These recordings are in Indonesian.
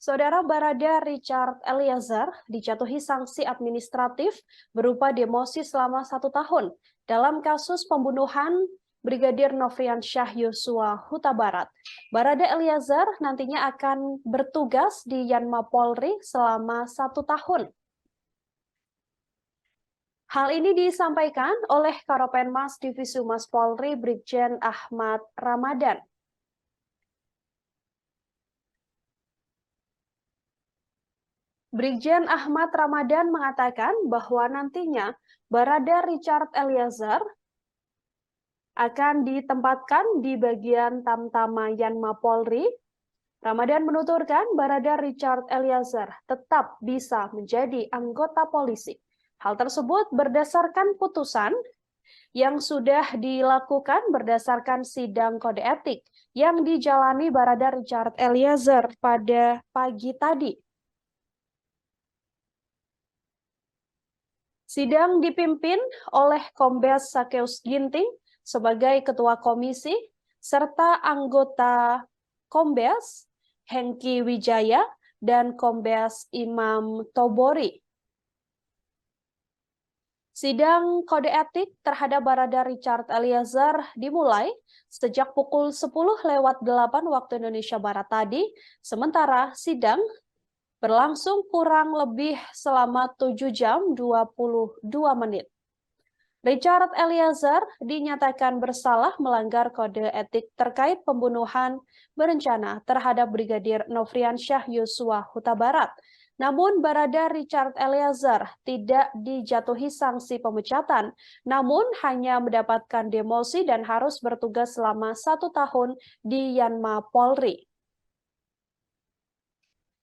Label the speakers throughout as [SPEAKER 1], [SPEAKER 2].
[SPEAKER 1] Saudara Barada Richard Eliezer dijatuhi sanksi administratif berupa demosi selama 1 tahun dalam kasus pembunuhan Brigadir Nofriansyah Yosua Huta Barat. Barada Eliezer nantinya akan bertugas di Yanma Polri selama 1 tahun. Hal ini disampaikan oleh Karopenmas Divisi Humas Polri Brigjen Ahmad Ramadan. Brigjen Ahmad Ramadan mengatakan bahwa nantinya Barada Richard Eliezer akan ditempatkan di bagian Tamtama Yanma Polri. Ramadan menuturkan Barada Richard Eliezer tetap bisa menjadi anggota polisi. Hal tersebut berdasarkan putusan yang sudah dilakukan berdasarkan sidang kode etik yang dijalani Barada Richard Eliezer pada pagi tadi. Sidang dipimpin oleh Kombes Sakeus Ginting sebagai Ketua Komisi, serta anggota Kombes Hengki Wijaya dan Kombes Imam Tobori. Sidang kode etik terhadap Barada Richard Eliezer dimulai sejak pukul 10:08 waktu Indonesia Barat tadi, sementara sidang berlangsung kurang lebih selama 7 jam 22 menit. Richard Eliezer dinyatakan bersalah melanggar kode etik terkait pembunuhan berencana terhadap Brigadir Nofriansyah Yosua Huta Barat. Namun Barada Richard Eliezer tidak dijatuhi sanksi pemecatan, namun hanya mendapatkan demosi dan harus bertugas selama 1 tahun di Yanma Polri.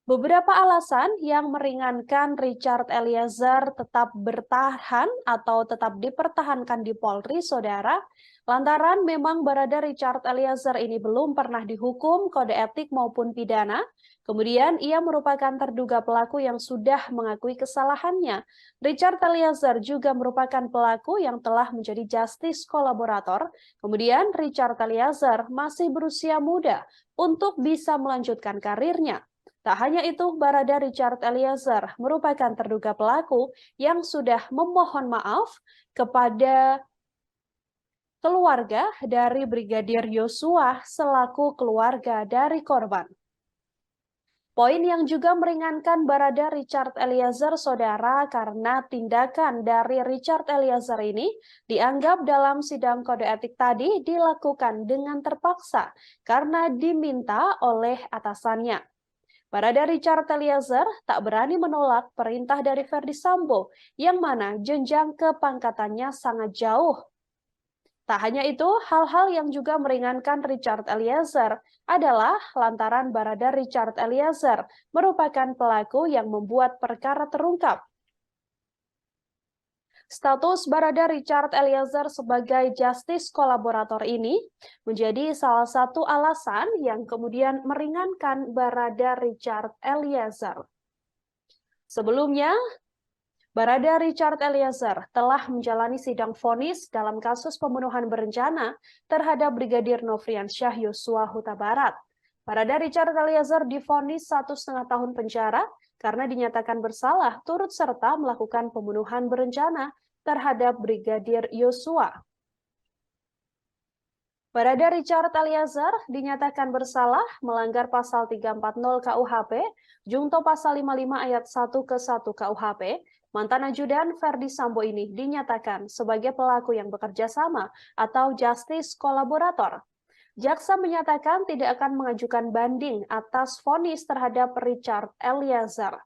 [SPEAKER 1] Beberapa alasan yang meringankan Richard Eliezer tetap bertahan atau tetap dipertahankan di Polri, saudara, lantaran memang Barada Richard Eliezer ini belum pernah dihukum kode etik maupun pidana. Kemudian ia merupakan terduga pelaku yang sudah mengakui kesalahannya. Richard Eliezer juga merupakan pelaku yang telah menjadi justice kolaborator. Kemudian Richard Eliezer masih berusia muda untuk bisa melanjutkan karirnya. Tak hanya itu, Barada Richard Eliezer merupakan terduga pelaku yang sudah memohon maaf kepada keluarga dari Brigadir Yosua selaku keluarga dari korban. Poin yang juga meringankan Barada Richard Eliezer, saudara, karena tindakan dari Richard Eliezer ini dianggap dalam sidang kode etik tadi dilakukan dengan terpaksa karena diminta oleh atasannya. Barada Richard Eliezer tak berani menolak perintah dari Ferdy Sambo, yang mana jenjang kepangkatannya sangat jauh. Tak hanya itu, hal-hal yang juga meringankan Richard Eliezer adalah lantaran Barada Richard Eliezer merupakan pelaku yang membuat perkara terungkap. Status Barada Richard Eliezer sebagai justice kolaborator ini menjadi salah satu alasan yang kemudian meringankan Barada Richard Eliezer. Sebelumnya, Barada Richard Eliezer telah menjalani sidang vonis dalam kasus pembunuhan berencana terhadap Brigadir Nofriansyah Yosua Huta Barat. Barada Richard Eliezer divonis 1,5 tahun penjara karena dinyatakan bersalah turut serta melakukan pembunuhan berencana terhadap Brigadir Yosua. Barada Richard Eliezer dinyatakan bersalah melanggar pasal 340 KUHP, junto pasal 55 ayat 1 ke 1 KUHP. Mantan ajudan Ferdy Sambo ini dinyatakan sebagai pelaku yang bekerja sama atau justice kolaborator. Jaksa menyatakan tidak akan mengajukan banding atas vonis terhadap Richard Eliezer.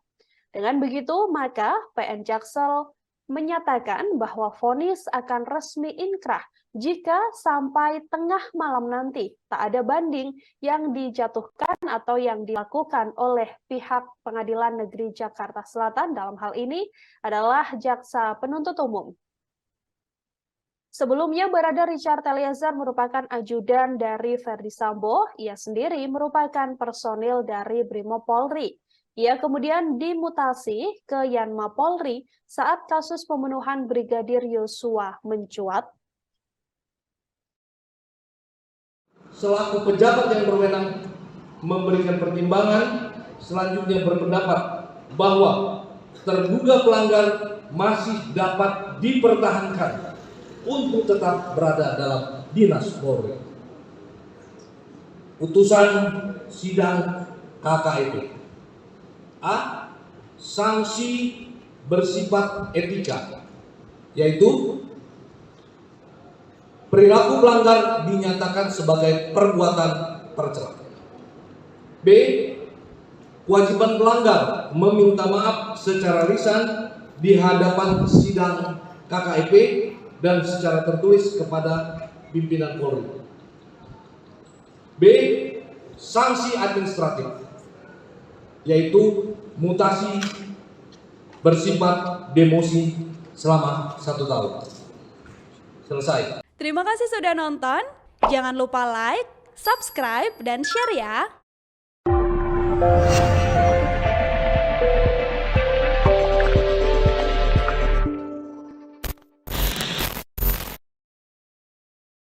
[SPEAKER 1] Dengan begitu, maka PN Jaksel menyatakan bahwa vonis akan resmi inkrah jika sampai tengah malam nanti tak ada banding yang dijatuhkan atau yang dilakukan oleh pihak Pengadilan Negeri Jakarta Selatan, dalam hal ini adalah Jaksa Penuntut Umum. Sebelumnya, Barada Richard Eliezer merupakan ajudan dari Ferdy Sambo. Ia sendiri merupakan personil dari Brimob Polri. Ia kemudian dimutasi ke Yanma Polri saat kasus pembunuhan Brigadir Yosua mencuat.
[SPEAKER 2] Selaku pejabat yang berwenang memberikan pertimbangan selanjutnya berpendapat bahwa terduga pelanggar masih dapat dipertahankan untuk tetap berada dalam dinas Polri. Putusan sidang KKEP. A. Sanksi bersifat etika, yaitu perilaku pelanggar dinyatakan sebagai perbuatan tercela. B. Kewajiban pelanggar meminta maaf secara lisan di hadapan sidang KKEP dan secara tertulis kepada pimpinan Polri. B. Sanksi administratif, yaitu mutasi bersifat demosi selama 1 tahun. Selesai.
[SPEAKER 1] Terima kasih sudah nonton. Jangan lupa like, subscribe, dan share ya.